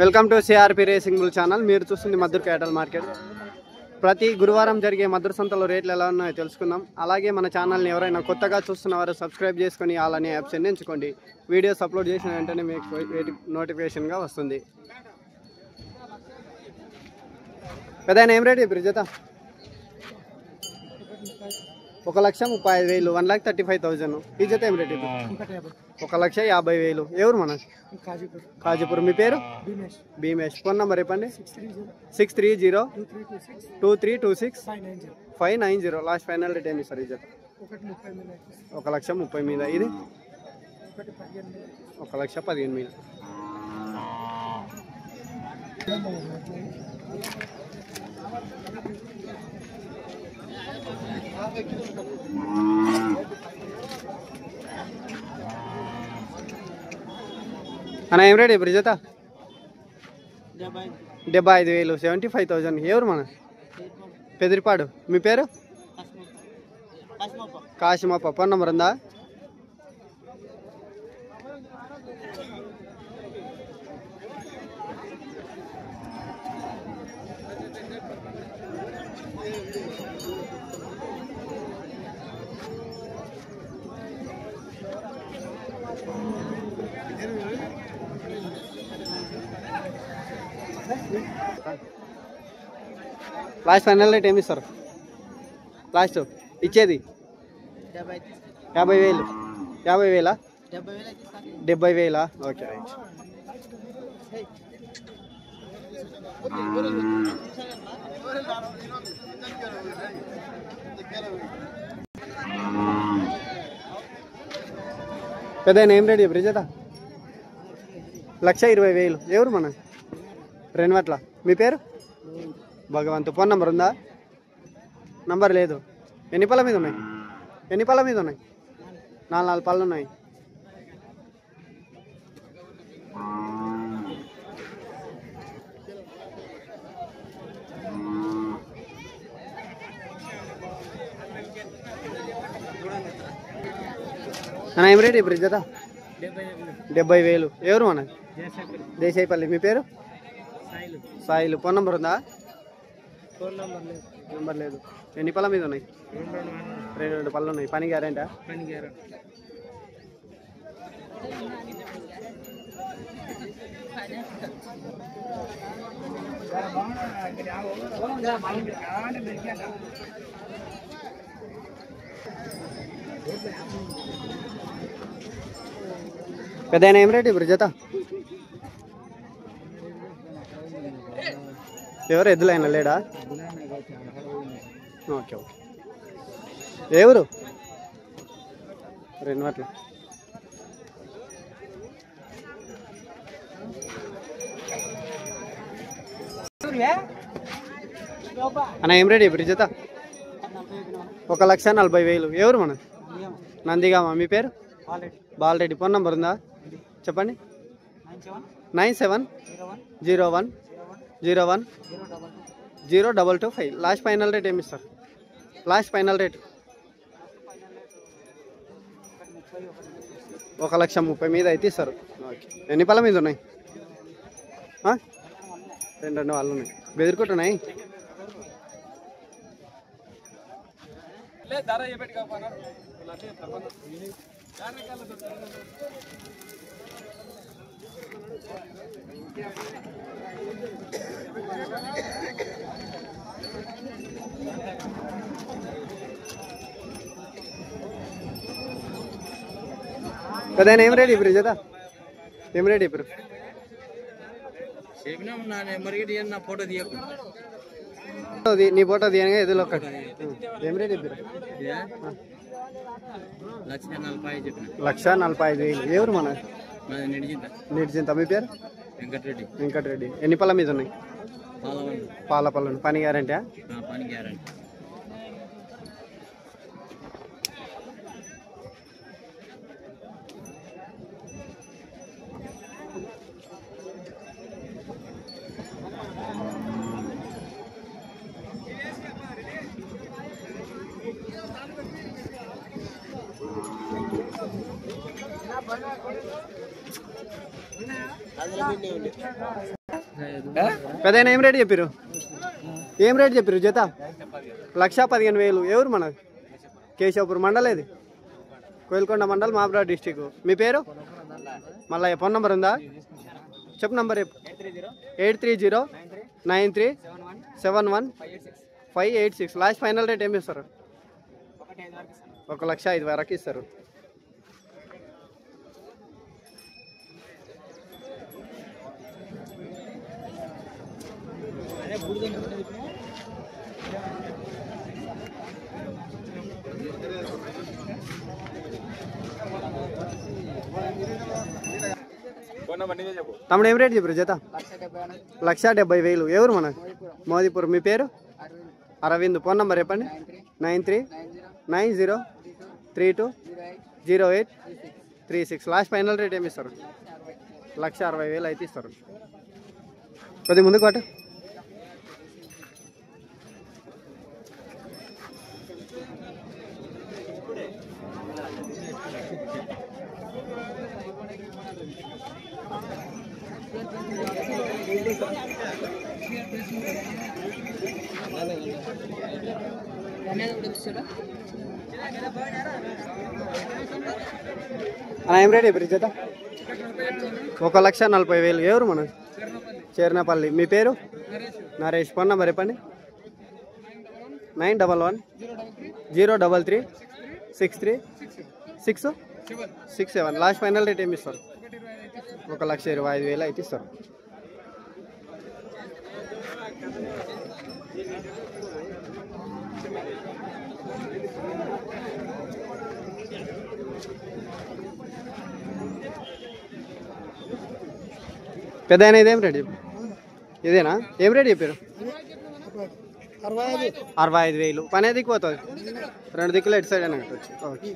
Welcome to CRP racing bull channel. మీరు చూస్తుంది Maddur క్యాటల్ market. ప్రతి గురువారం జరిగే మద్దూరు సంతలో రేట్లు ఎలా ఉన్నాయో తెలుసుకుందాం. అలాగే మన ఛానల్ని ఎవరైనా కొత్తగా చూస్తున్నవారు సబ్స్క్రైబ్ చేసుకొని అలానే యాప్స్ ఎంచుకోండి. వీడియోస్ అప్లోడ్ చేసిన వెంటనే మీకు నోటిఫికేషన్గా వస్తుంది. పెద్దయినా ఏం రేట్ ఇప్పుడు జత? 1,35,000, 1,35,000. ఈ జత ఏం రేట్? 1,50,000. ఎవరు మన? కాజీపూర్. మీ పేరు? భీమేష్. ఫోన్ నెంబర్ చెప్పండి. 630-2326-590. లాస్ట్ ఫైనల్ రేట్ ఏమి సార్ ఈ జత? 1,30,000 మీద. ఇది 1,15,000 మీద. అన్న ఏం రేట్ ఇప్పుడు జత? 75,000, 75,000. ఎవరు మన? పెదిరిపాడు. మీ పేరు? కాశిమప్ప. ఫోన్ నెంబర్ ఉందా? లాస్ట్ ఫైనల్ రేట్ ఏమి ఇస్తారు? లాస్ట్ ఇచ్చేది 50,000. 50,000? 70,000. Okay right. పెద్ద ఏం రేట్ ఇప్పుడు జత? 1,20,000. ఎవరు మన? రెన్వట్ల. మీ పేరు? భగవంతు. ఫోన్ నెంబర్ ఉందా? నంబర్ లేదు. ఎన్ని పళ్ళ మీద ఉన్నాయి? 4 పళ్ళు ఉన్నాయి. అన్న ఏం రేట్ ఇప్పుడు జత? 70,000. ఎవరు మన? దేశాయిపల్లి. మీ పేరు? సాయిలు. ఫోన్ నెంబర్ ఉందా? నెంబర్ లేదు. ఎన్ని పళ్ళ మీద ఉన్నాయి? 2 పళ్ళు ఉన్నాయి. పని గ్యారెంటా? పెద్ద ఏం రేట్ ఇప్పుడు జత? ఎవరు ఎద్దులైనా లేడా? Okay okay. ఎవరు? రెన్వట్ల. అన్న ఏం రేట్ ఇప్పుడు జత? 1,40,000. ఎవరు మన? నందిగామ. మీ పేరు? బాలరెడ్డి. ఫోన్ నెంబర్ ఉందా? చెప్పండి. 9701010225. లాస్ట్ ఫైనల్ రేట్ ఏమి ఇస్తారు? లాస్ట్ ఫైనల్ రేట్ 1,30,000 మీద అయితే ఇస్తారు. ఓకే. ఎన్ని పళ్ళ మీద ఉన్నాయి? 2 వాళ్ళు ఉన్నాయి. బెదిరికొట్టున్నాయి. కదా ఏం రేట్ ఇప్పుడు జత? ఏం రేట్ ఇప్పుడు? నీ ఫోటో తీయగా ఎదురు ఒకటి. ఏం రేట్ ఇప్పుడు? 1,45,000. ఎవరు మన? నిర్జింత. మీ పేరు? వెంకటరెడ్డి. ఎన్ని పళ్ళ మీద ఉన్నాయి? పాల పళ్ళను. పని గ్యారెంటీ? పెద్ద ఏం రేట్ చెప్పారు? ఏం రేట్ చెప్పారు జత? 1,15,000. ఎవరు మనది? కేశవపూర్ మండల్. ఇది కోయిల్కొండ మండల్, మహబూబాబాద్ డిస్టిక్. మీ పేరు? మళ్ళీ ఫోన్ నెంబర్ ఉందా? చెప్పు నంబర్. 8309371586. లాస్ట్ ఫైనల్ రేట్ ఏమి ఇస్తారు? 1,05,000 వరకు ఇస్తారు. తమ్ముడు ఏం రేట్ చెప్పారు జత? 1,70,000. ఎవరు మన? మోదీపూర్. మీ పేరు? అరవింద్. ఫోన్ నెంబర్ చెప్పండి. 9390320836. లాస్ట్ ఫైనల్ రేట్ ఏమి ఇస్తారు? 1,60,000 అయితే ఇస్తారు. కొద్ది ముందుకు పట్టు. ఏం రేట్ చెప్పారు జత? 1,40,000. ఎవరు మన? చేర్నపల్లి. మీ పేరు? నరేష్. ఫోన్ నెంబర్ చెప్పండి. 9110336367. లాస్ట్ ఫైనల్ రేట్ ఏమి ఇస్తారు? 1,25,000 అయితే ఇస్తారు. పెద్ద అయినా ఇదేం రేట్ చెప్పు? ఇదేనా? ఏం రేట్ చెప్పారు? 65,000. పని ఏ దిక్కు పోతుంది? 2 దిక్కులు ఎటు సైడ్ అయినా కట్టవచ్చు. ఓకే.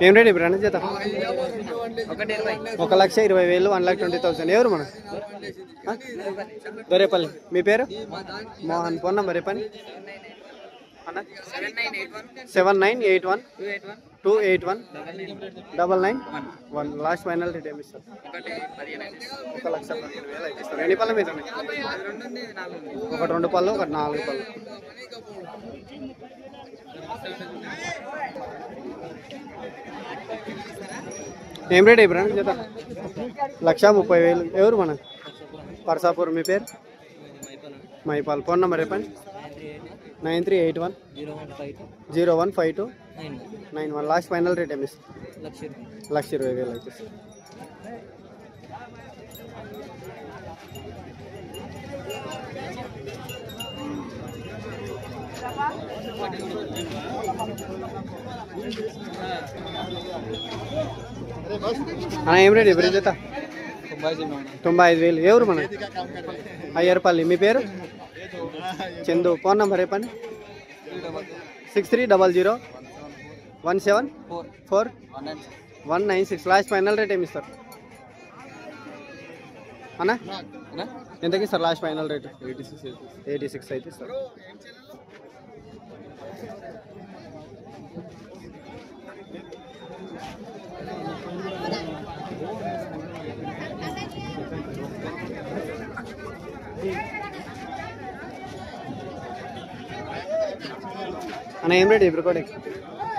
ఏం రేట్ ఇప్పుడు అన్న జత? 1,20,000. 1,20,000. ఎవరు మన? దొరేపల్లి. మీ పేరు? మోహన్. ఫోన్ నెంబర్ చెప్పండి. 7981281991. లాస్ట్ ఫైనల్ రేట్ ఏమి ఇస్తారు? 1,15,000 అయితే ఇస్తారు. ఎన్ని పళ్ళ మీద? 1 2 పళ్ళు, 1 4 పళ్ళు. ఏం రేట్ ఇప్పుడు జత? 1,30,000. ఎవరు మన? పర్సాపూర్. మీ పేరు? మైపాల్. ఫోన్ నెంబర్ చెప్పండి. 9381015291. లాస్ట్ ఫైనల్ రేట్ ఏమి ఇస్తారు? 1,20,000 అయితే ఇస్తారు. ఏం రేట్ ఇప్పుడు జత? 95,000. ఎవరు మన? అయ్యర్పల్లి. మీ పేరు? చందు. ఫోన్ నెంబర్ చెప్పండి. 6300174196. లాస్ట్ ఫైనల్ రేట్ ఏమి ఇస్తారు అన్న? ఎంతకి ఇస్తారు లాస్ట్ ఫైనల్ రేట్? 86 అయితే ఇస్తారు. అన్న ఏం రేట్ ఇప్పుడు కూడా?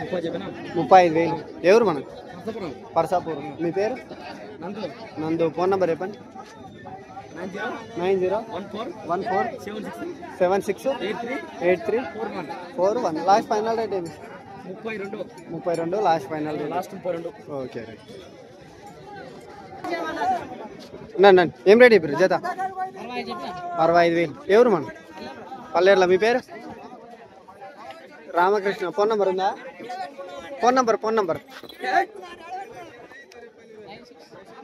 35,000. ఎవరు మన? పర్సాపూర్. మీ పేరు? నందు. ఫోన్ నెంబర్ చెప్పండి. 9014768341. లాస్ట్ ఫైనల్ రేట్ ఏమి? 32. Last final rate. Okay right. నన్ను ఏం రేట్ ఇప్పుడు జత? 65,000. ఎవరు మన? పల్లేరులో. మీ పేరు? రామకృష్ణ. ఫోన్ నెంబర్ ఉందా? Phone number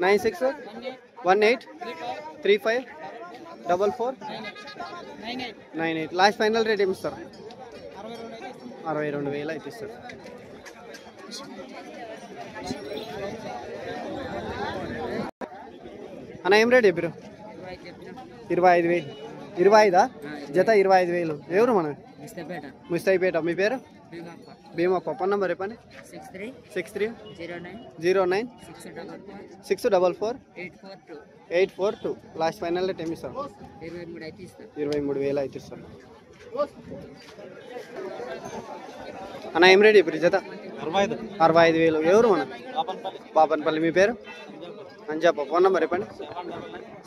9618354498. Last final rate ఏమి ఇస్తారు? 62,000 అయితే ఇస్తారు. అన్న ఏం రేట్ చెప్పారు? 25,000. 25 జత? 25,000. ఎవరు మన? ముస్తాయిపేట. మీ పేరు? భీమప్ప ఫోన్ నెంబర్ చెప్పండి. 6309644842 లాస్ట్ ఫైనల్ రేట్ ఏమి ఇస్తారు? 23,000 అయితే ఇస్తారు అన్న. ఏం రేట్ ఇప్పుడు జత? 65,000. ఎవరు మన? బాపన్పల్లి. మీ పేరు? అంజప్ప. ఫోన్ నెంబర్ చెప్పండి.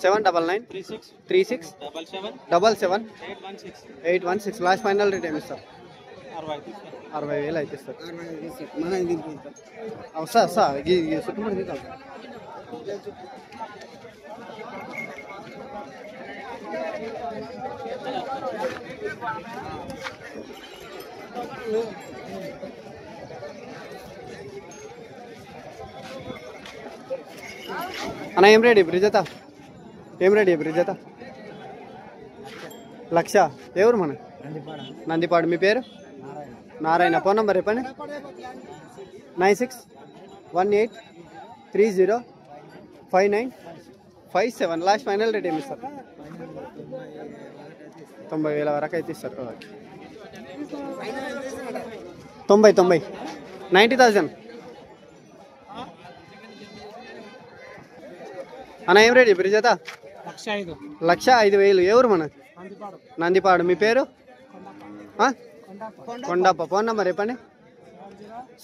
799367778816 లాస్ట్ ఫైనల్ రేట్ ఏమి ఇస్తారు? 60,000 అయితే ఇస్తారు. వస్తా చుట్టుముడి తీద్దాం. అన్న ఏం రేట్ ఇప్పుడు జత? ఏం రేట్ ఇప్పుడు జత? 1,00,000. ఎవరు మన? నందిపాడు. మీ పేరు? నారాయణ. ఫోన్ నెంబర్ చెప్పండి. 9618305957 లాస్ట్ ఫైనల్ రేట్ ఏమి ఇస్తారు? 90,000 వరకు అయితే ఇస్తారు. 90,000. అన్న ఏం రేట్ ఇప్పుడు జత? 1,05,000. ఎవరు మన? నందిపాడు. మీ పేరు? కొండప్ప. ఫోన్ నెంబర్ చెప్పండి.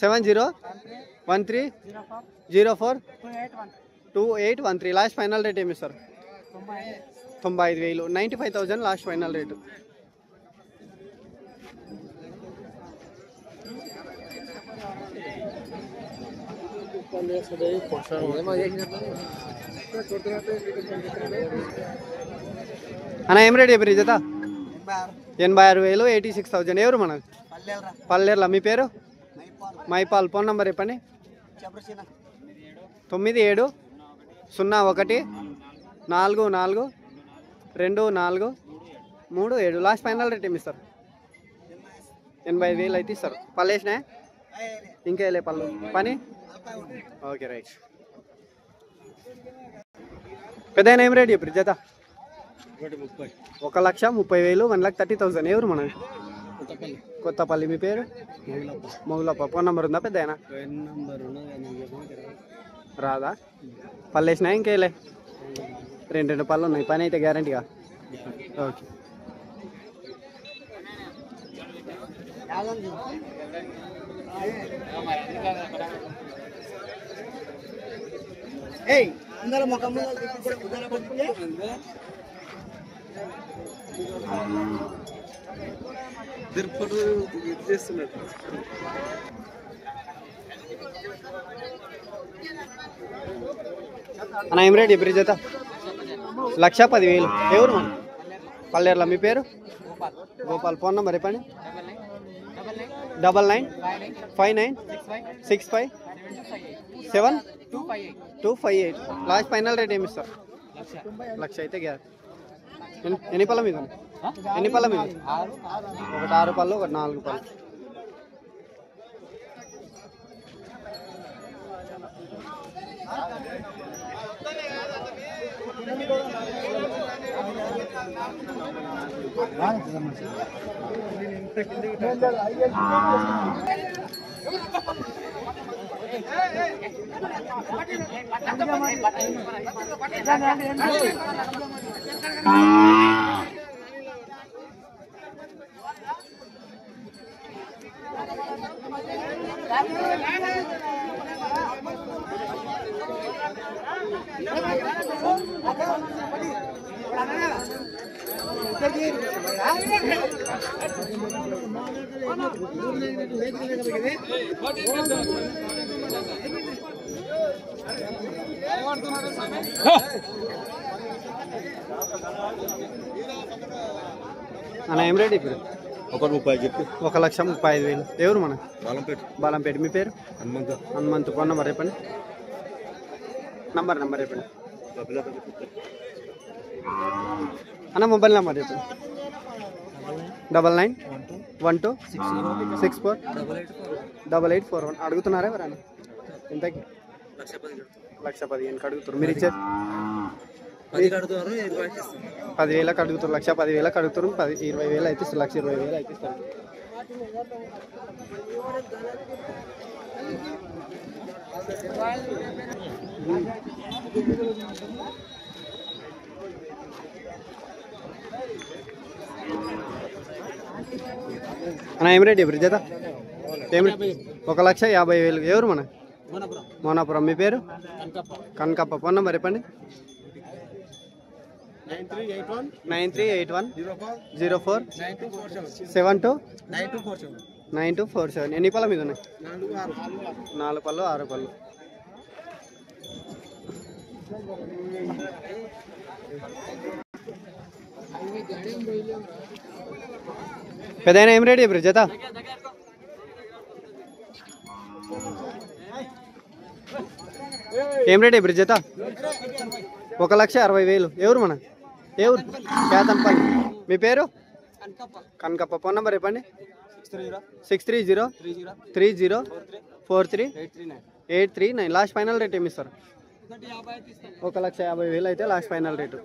7013042813 లాస్ట్ ఫైనల్ రేట్ ఏమి ఇస్తారు? 95,000. 95,000 లాస్ట్ ఫైనల్ రేటు. అన్న ఏం రేట్ చెప్పారు జత? 86,000. 86,000. ఎవరు మన? పల్లెర్ల. మీ పేరు? మైపాల్. ఫోన్ నెంబర్ చెప్పండి. 9701442437 లాస్ట్ ఫైనల్ రేట్ ఏమి ఇస్తారు? 85,000 అయితే ఇస్తారు. పళ్ళు వేసినా? ఇంకా వెళ్ళే పళ్ళు పని? Okay right. పెద్ద ఏం రేట్ చెప్పారు జత? 1,30,000. 1,30,000. ఎవరు మన? కొత్తపల్లి. మీ పేరు? మొగులప్ప. ఫోన్ నెంబర్ ఉందా పెద్ద? రాదా? పళ్ళు వేసినా? ఇంకేలే? 2 పళ్ళు ఉన్నాయి. పని అయితే గ్యారంటీగా? ఓకే. అన్న ఏం రేట్ ఇప్పుడు జత? 1,10,000. ఎవరు మన? పల్లెర్ల. మీ పేరు? గోపాల్. ఫోన్ నెంబర్ చెప్పండి. 9959657258 లాస్ట్ ఫైనల్ రేట్ ఏమి ఇస్తారు? 1,00,000 అయితే గ్యాస్. ఎన్ని పళ్ళ మీద? ఒకటి 6 పళ్ళు, ఒకటి 4 పళ్ళు. అన్న ఏం రేట్ ఇప్పుడు? 1,30,000 చెప్పి. 1,35,000. ఎవరు మన? బాలంపేట. మీ పేరు? హనుమంతు. ఫోన్ నెంబర్ చెప్పండి. నంబర్ చెప్పండి అన్న. మొబైల్ నెంబర్ చెప్పండి. 9912648841. అడుగుతున్నారా ఎవరన్నా? ఎంతకి? 1,10,000 అడుగుతారు. మీరు ఇచ్చేది 10,000 అడుగుతారు. 1,10,000 అడుగుతారు. 20,000 అయితే 1,20,000 అయితే ఇస్తారు. అన్న ఏం రేట్ ఇప్పుడు జత? ఏం 1,50,000. ఎవరు మన మోనాపురం. మీ పేరు? కనకప్ప. ఫోన్ నెంబర్ చెప్పండి. 9381047247. ఎన్ని పళ్ళ మీద ఉన్నాయి? 4 పళ్ళు 6 పళ్ళు. పెద్దయినా ఏం రేట్ ఇప్పుడు జత? ఏం రేట్ ఇప్పుడు జత? 1,60,000. ఎవరు మన? ఎవరు? కేతన్పల్లి. మీ పేరు? కనకప్ప. ఫోన్ నెంబర్ చెప్పండి. 6303043839. లాస్ట్ ఫైనల్ రేట్ ఏమి ఇస్తారు? 1,50,000 అయితే లాస్ట్ ఫైనల్ రేటు.